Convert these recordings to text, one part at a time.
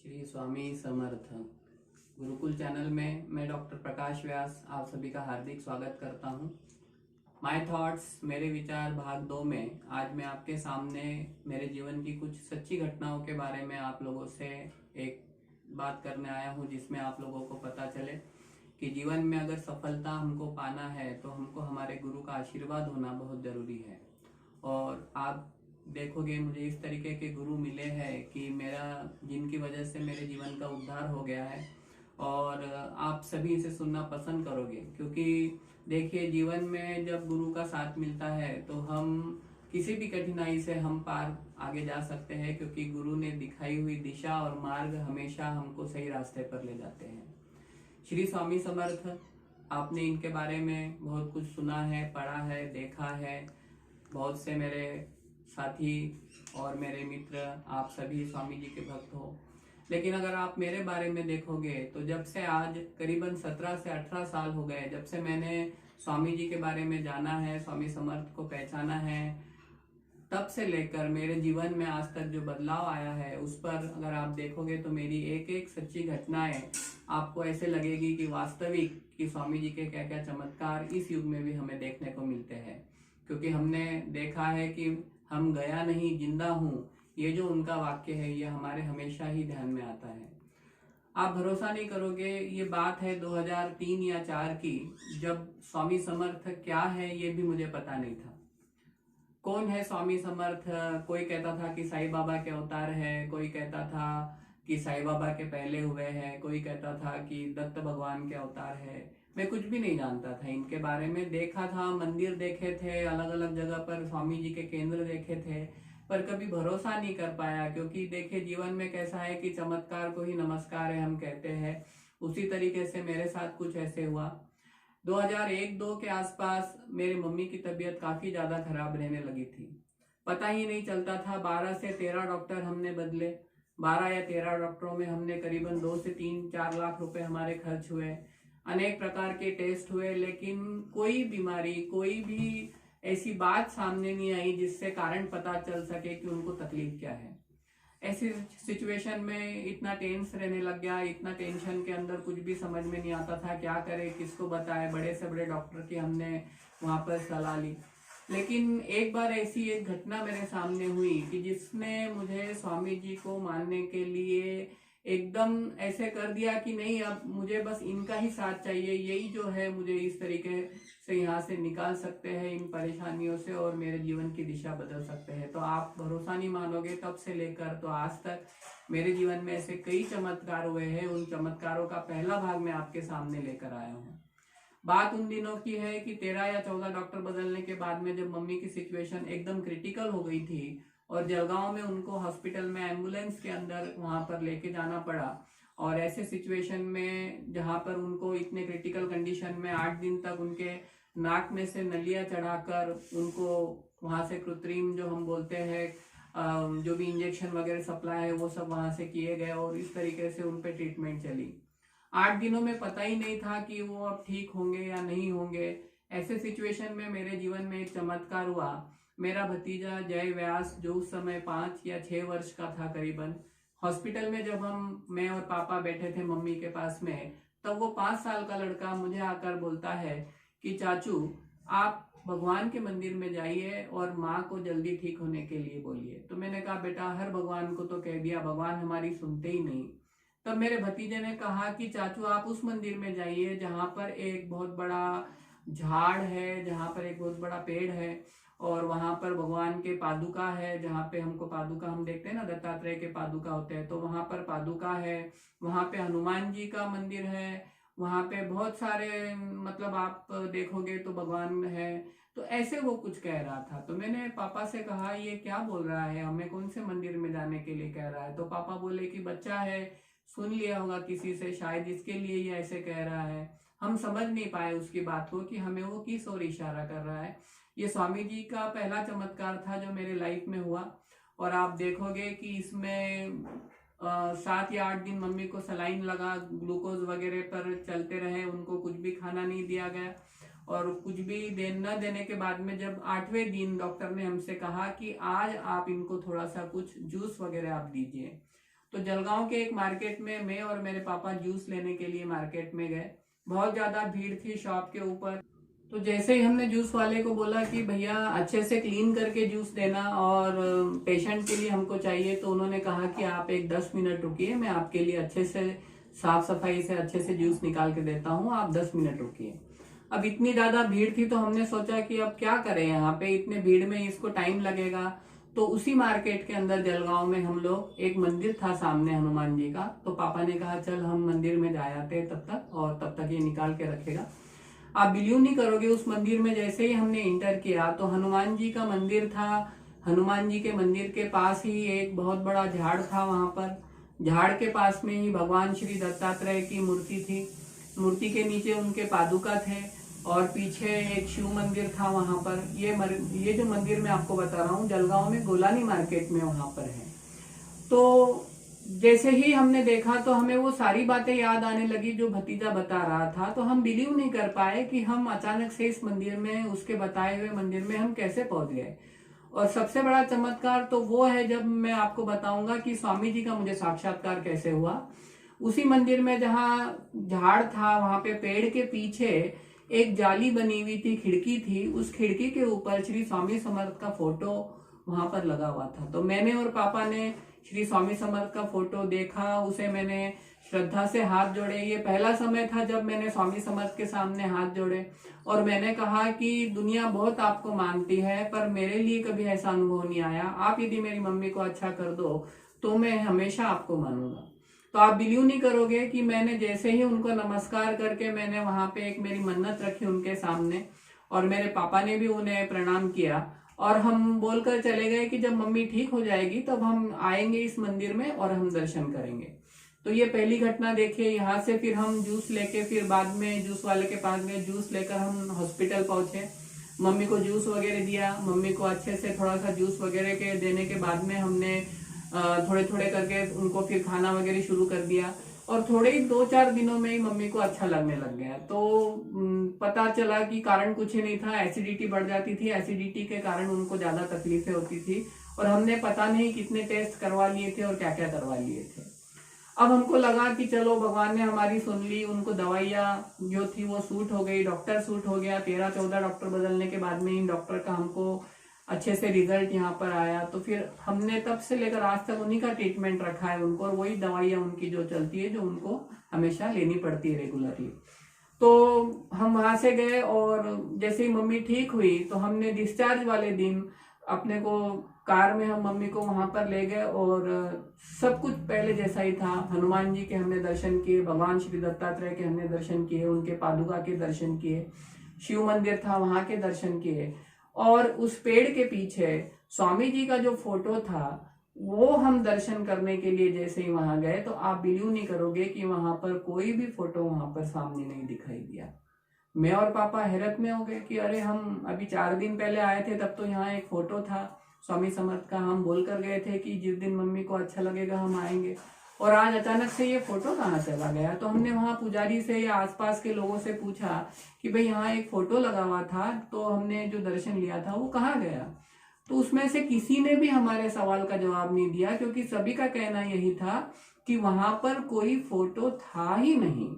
Shri Swami Samarth Gurukul channel में मैं doctor प्रकाश व्यास आप सभी का हार्दिक स्वागत करता हूं। माय थॉट्स मेरे विचार भाग 2 में आज मैं आपके सामने मेरे जीवन की कुछ सच्ची घटनाओं के बारे में आप लोगों से एक बात करने आया हूं, जिसमें आप लोगों को पता चले कि जीवन में अगर सफलता हमको पाना है तो हमको हमारे गुरु का आशीर्वाद होना बहुत ज़रूरी है। और आप देखोगे मुझे इस तरीके के गुरु मिले हैं कि जिनकी वजह से मेरे जीवन का उद्धार हो गया है, और आप सभी इसे सुनना पसंद करोगे, क्योंकि देखिए जीवन में जब गुरु का साथ मिलता है तो हम किसी भी कठिनाई से हम पार आगे जा सकते हैं, क्योंकि गुरु ने दिखाई हुई दिशा और मार्ग हमेशा हमको सही रास्ते पर ले जाते हैं। श्री स्वामी समर्थ, आपने इनके बारे में बहुत कुछ सुना है, पढ़ा है, देखा है। बहुत से मेरे साथी और मेरे मित्र आप सभी स्वामी जी के भक्त हो, लेकिन अगर आप मेरे बारे में देखोगे तो जब से आज करीबन 17 से 18 साल हो गए जब से मैंने स्वामी जी के बारे में जाना है, स्वामी समर्थ को पहचाना है, तब से लेकर मेरे जीवन में आज तक जो बदलाव आया है उस पर अगर आप देखोगे तो मेरी एक एक सच्ची घटनाएं आपको ऐसे लगेगी कि वास्तविक कि स्वामी जी के क्या क्या चमत्कार इस युग में भी हमें देखने को मिलते हैं। क्योंकि हमने देखा है कि हम गया नहीं जिंदा हूँ, ये जो उनका वाक्य है ये हमारे हमेशा ही ध्यान में आता है। आप भरोसा नहीं करोगे, ये बात है 2003 या 4 की, जब स्वामी समर्थ क्या है ये भी मुझे पता नहीं था। कौन है स्वामी समर्थ? कोई कहता था कि साईं बाबा के अवतार है, कोई कहता था कि साईं बाबा के पहले हुए हैं, कोई कहता था कि दत्त भगवान के अवतार है। मैं कुछ भी नहीं जानता था इनके बारे में। देखा था, मंदिर देखे थे, अलग अलग जगह पर स्वामी जी के केंद्र देखे थे, पर कभी भरोसा नहीं कर पाया। क्योंकि देखिए जीवन में कैसा है कि चमत्कार को ही नमस्कार है हम कहते हैं, उसी तरीके से मेरे साथ कुछ ऐसे हुआ। 2001-2 के आसपास मेरी मम्मी की तबीयत काफी ज्यादा खराब रहने लगी थी। पता ही नहीं चलता था, 12 से 13 डॉक्टर हमने बदले। 12 या 13 डॉक्टरों में हमने करीबन 2 से 3-4 लाख रुपए हमारे खर्च हुए। अनेक प्रकार के टेस्ट हुए, लेकिन कोई बीमारी, कोई भी ऐसी बात सामने नहीं आई जिससे कारण पता चल सके कि उनको तकलीफ क्या है। ऐसी सिचुएशन में इतना टेंस रहने लग गया, इतना टेंशन के अंदर कुछ भी समझ में नहीं आता था, क्या करे, किसको बताए। बड़े से बड़े डॉक्टर की हमने वहां पर सलाह ली। लेकिन एक बार ऐसी एक घटना मेरे सामने हुई कि जिसने मुझे स्वामी जी को मानने के लिए एकदम ऐसे कर दिया कि नहीं, अब मुझे बस इनका ही साथ चाहिए, यही जो है मुझे इस तरीके से यहाँ से निकाल सकते हैं इन परेशानियों से और मेरे जीवन की दिशा बदल सकते हैं। तो आप भरोसा नहीं मानोगे, तब से लेकर तो आज तक मेरे जीवन में ऐसे कई चमत्कार हुए हैं। उन चमत्कारों का पहला भाग मैं आपके सामने लेकर आया हूँ। बात उन दिनों की है कि 13 या 14 डॉक्टर बदलने के बाद में जब मम्मी की सिचुएशन एकदम क्रिटिकल हो गई थी और जलगांव में उनको हॉस्पिटल में एम्बुलेंस के अंदर वहां पर लेके जाना पड़ा, और ऐसे सिचुएशन में जहां पर उनको इतने क्रिटिकल कंडीशन में 8 दिन तक उनके नाक में से नलियां चढ़ाकर उनको वहां से कृत्रिम जो हम बोलते हैं जो भी इंजेक्शन वगैरह सप्लाई है वो सब वहां से किए गए, और इस तरीके से उन पे ट्रीटमेंट चली। 8 दिनों में पता ही नहीं था कि वो अब ठीक होंगे या नहीं होंगे। ऐसे सिचुएशन में मेरे जीवन में एक चमत्कार हुआ। मेरा भतीजा जय व्यास, जो उस समय 5 या 6 वर्ष का था करीबन, हॉस्पिटल में जब मैं और पापा बैठे थे मम्मी के पास में, तब वो 5 साल का लड़का मुझे आकर बोलता है कि चाचू आप भगवान के मंदिर में जाइए और माँ को जल्दी ठीक होने के लिए बोलिए। तो मैंने कहा बेटा, हर भगवान को तो कह दिया, भगवान हमारी सुनते ही नहीं। तब मेरे भतीजे ने कहा कि चाचू आप उस मंदिर में जाइए जहां पर एक बहुत बड़ा झाड़ है, जहां पर एक बहुत बड़ा पेड़ है, और वहां पर भगवान के पादुका है, जहां पे हमको पादुका हम देखते हैं ना, दत्तात्रेय के पादुका होते हैं, तो वहां पर पादुका है। वहां पे हनुमान जी का मंदिर है, वहां पे बहुत सारे मतलब आप देखोगे तो भगवान है। तो ऐसे वो कुछ कह रहा था। तो मैंने पापा से कहा ये क्या बोल रहा है, हमें कौन से मंदिर में जाने के लिए कह रहा है? तो पापा बोले कि बच्चा है, सुन लिया होगा किसी से, शायद इसके लिए ये ऐसे कह रहा है। हम समझ नहीं पाए उसकी बात को कि हमें वो किस ओर इशारा कर रहा है। ये स्वामी जी का पहला चमत्कार था जो मेरे लाइफ में हुआ। और आप देखोगे कि इसमें 7 या 8 दिन मम्मी को सलाइन लगा, ग्लूकोज वगैरह पर चलते रहे, उनको कुछ भी खाना नहीं दिया गया। और कुछ भी न देने के बाद में जब 8वें दिन डॉक्टर ने हमसे कहा कि आज आप इनको थोड़ा सा कुछ जूस वगैरह आप दीजिए, तो जलगांव के एक मार्केट में मैं और मेरे पापा जूस लेने के लिए मार्केट में गए। बहुत ज्यादा भीड़ थी शॉप के ऊपर। तो जैसे ही हमने जूस वाले को बोला कि भैया अच्छे से क्लीन करके जूस देना और पेशेंट के लिए हमको चाहिए, तो उन्होंने कहा कि आप एक 10 मिनट रुकिए, मैं आपके लिए अच्छे से साफ सफाई से अच्छे से जूस निकाल के देता हूँ, आप 10 मिनट रुकिए। अब इतनी ज्यादा भीड़ थी तो हमने सोचा कि अब क्या करें, यहाँ पे इतने भीड़ में इसको टाइम लगेगा। तो उसी मार्केट के अंदर जलगांव में हम लोग, एक मंदिर था सामने हनुमान जी का, तो पापा ने कहा चल हम मंदिर में जा आते तब तक, और तब तक ये निकाल के रखेगा। आप बिलीव नहीं करोगे, उस मंदिर में जैसे ही हमने इंटर किया तो हनुमान जी का मंदिर था। हनुमान जी के मंदिर के पास ही एक बहुत बड़ा झाड़ था। वहां पर झाड़ के पास में ही भगवान श्री दत्तात्रेय की मूर्ति थी। मूर्ति के नीचे उनके पादुका थे और पीछे एक शिव मंदिर था वहां पर। ये जो मंदिर मैं आपको बता रहा हूँ जलगांव में गोलानी मार्केट में वहां पर है। तो जैसे ही हमने देखा तो हमें वो सारी बातें याद आने लगी जो भतीजा बता रहा था। तो हम बिलीव नहीं कर पाए कि हम अचानक से इस मंदिर में, उसके बताए हुए मंदिर में हम कैसे पहुंच गए। और सबसे बड़ा चमत्कार तो वो है जब मैं आपको बताऊंगा कि स्वामी जी का मुझे साक्षात्कार कैसे हुआ। उसी मंदिर में जहाँ झाड़ था, वहां पे पेड़ के पीछे एक जाली बनी हुई थी, खिड़की थी। उस खिड़की के ऊपर श्री स्वामी समर्थ का फोटो वहां पर लगा हुआ था। तो मैंने और पापा ने श्री स्वामी समर्थ का फोटो देखा, उसे मैंने श्रद्धा से हाथ जोड़े। ये पहला समय था जब मैंने स्वामी समर्थ के सामने हाथ जोड़े और मैंने कहा कि दुनिया बहुत आपको मानती है, पर मेरे लिए कभी ऐसा अनुभव नहीं आया। आप यदि मेरी मम्मी को अच्छा कर दो तो मैं हमेशा आपको मानूंगा। तो आप बिलीव नहीं करोगे कि मैंने जैसे ही उनको नमस्कार करके मैंने वहां पे एक मेरी मन्नत रखी उनके सामने, और मेरे पापा ने भी उन्हें प्रणाम किया, और हम बोलकर चले गए कि जब मम्मी ठीक हो जाएगी तब हम आएंगे इस मंदिर में और हम दर्शन करेंगे। तो ये पहली घटना देखिए। यहाँ से फिर हम जूस लेके, फिर बाद में जूस वाले के पास गए, जूस लेकर हम हॉस्पिटल पहुंचे। मम्मी को जूस वगैरह दिया। मम्मी को अच्छे से थोड़ा सा जूस वगैरह के देने के बाद में हमने थोड़े थोड़े करके उनको फिर खाना वगैरह शुरू कर दिया, और थोड़े ही 2-4 दिनों में ही मम्मी को अच्छा लगने लग गया। तो पता चला कि कारण कुछ ही नहीं था, एसिडिटी बढ़ जाती थी। एसिडिटी के कारण उनको ज्यादा तकलीफें होती थी, और हमने पता नहीं कितने टेस्ट करवा लिए थे और क्या क्या करवा लिए थे। अब हमको लगा कि चलो भगवान ने हमारी सुन ली, उनको दवाइयाँ जो थी वो सूट हो गई, डॉक्टर सूट हो गया। 13-14 डॉक्टर बदलने के बाद में इन डॉक्टर का हमको अच्छे से रिजल्ट यहाँ पर आया। तो फिर हमने तब से लेकर आज तक उन्हीं का ट्रीटमेंट रखा है उनको, और वही दवाइयाँ उनकी जो चलती है, जो उनको हमेशा लेनी पड़ती है रेगुलरली। तो हम वहां से गए, और जैसे ही मम्मी ठीक हुई तो हमने डिस्चार्ज वाले दिन अपने को कार में हम मम्मी को वहां पर ले गए, और सब कुछ पहले जैसा ही था। हनुमान जी के हमने दर्शन किए, भगवान श्री दत्तात्रेय के हमने दर्शन किए, उनके पादुका के दर्शन किए, शिव मंदिर था वहां के दर्शन किए, और उस पेड़ के पीछे स्वामी जी का जो फोटो था वो हम दर्शन करने के लिए जैसे ही वहां गए तो आप बिलीव नहीं करोगे कि वहां पर कोई भी फोटो वहां पर सामने नहीं दिखाई दिया। मैं और पापा हैरत में हो गए कि अरे हम अभी 4 दिन पहले आए थे, तब तो यहाँ एक फोटो था स्वामी समर्थ का, हम बोल कर गए थे कि जिस दिन मम्मी को अच्छा लगेगा हम आएंगे, और आज अचानक से ये फोटो कहाँ चला गया। तो हमने वहां पुजारी से या आसपास के लोगों से पूछा कि भाई यहाँ एक फोटो लगा हुआ था, तो हमने जो दर्शन लिया था वो कहाँ गया। तो उसमें से किसी ने भी हमारे सवाल का जवाब नहीं दिया, क्योंकि सभी का कहना यही था कि वहां पर कोई फोटो था ही नहीं।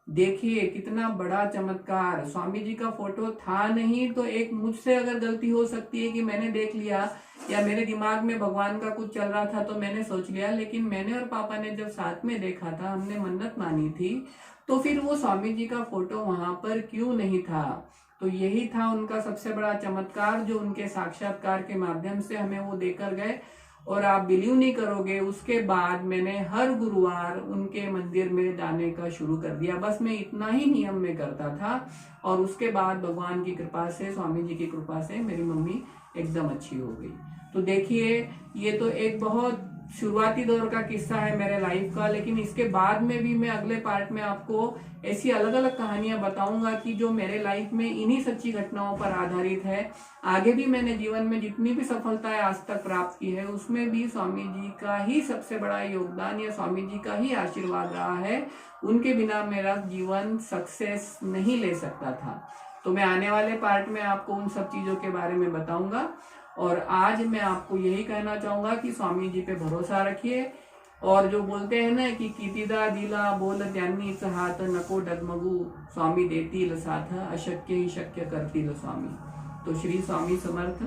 देखिए कितना बड़ा चमत्कार, स्वामी जी का फोटो था नहीं, तो एक मुझसे अगर गलती हो सकती है कि मैंने देख लिया, या मेरे दिमाग में भगवान का कुछ चल रहा था तो मैंने सोच लिया, लेकिन मैंने और पापा ने जब साथ में देखा था, हमने मन्नत मानी थी, तो फिर वो स्वामी जी का फोटो वहां पर क्यों नहीं था। तो यही था उनका सबसे बड़ा चमत्कार, जो उनके साक्षात्कार के माध्यम से हमें वो देकर गए। और आप बिलीव नहीं करोगे, उसके बाद मैंने हर गुरुवार उनके मंदिर में जाने का शुरू कर दिया। बस मैं इतना ही नियम में करता था, और उसके बाद भगवान की कृपा से, स्वामी जी की कृपा से मेरी मम्मी एकदम अच्छी हो गई। तो देखिए ये तो एक बहुत शुरुआती दौर का किस्सा है मेरे लाइफ का, लेकिन इसके बाद में भी मैं अगले पार्ट में आपको ऐसी अलग अलग कहानियां बताऊंगा कि जो मेरे लाइफ में इन्हीं सच्ची घटनाओं पर आधारित है। आगे भी मैंने जीवन में जितनी भी सफलताएं आज तक प्राप्त की है, उसमें भी स्वामी जी का ही सबसे बड़ा योगदान, या स्वामी जी का ही आशीर्वाद रहा है। उनके बिना मेरा जीवन सक्सेस नहीं ले सकता था। तो मैं आने वाले पार्ट में आपको उन सब चीजों के बारे में बताऊंगा। और आज मैं आपको यही कहना चाहूंगा कि स्वामी जी पे भरोसा रखिए, और जो बोलते हैं ना कि कितीदा दिला बोल त्यांनीच हात, नको डगमगू स्वामी देतील साथ, अशक्य ही शक्य करतील स्वामी। तो श्री स्वामी समर्थ।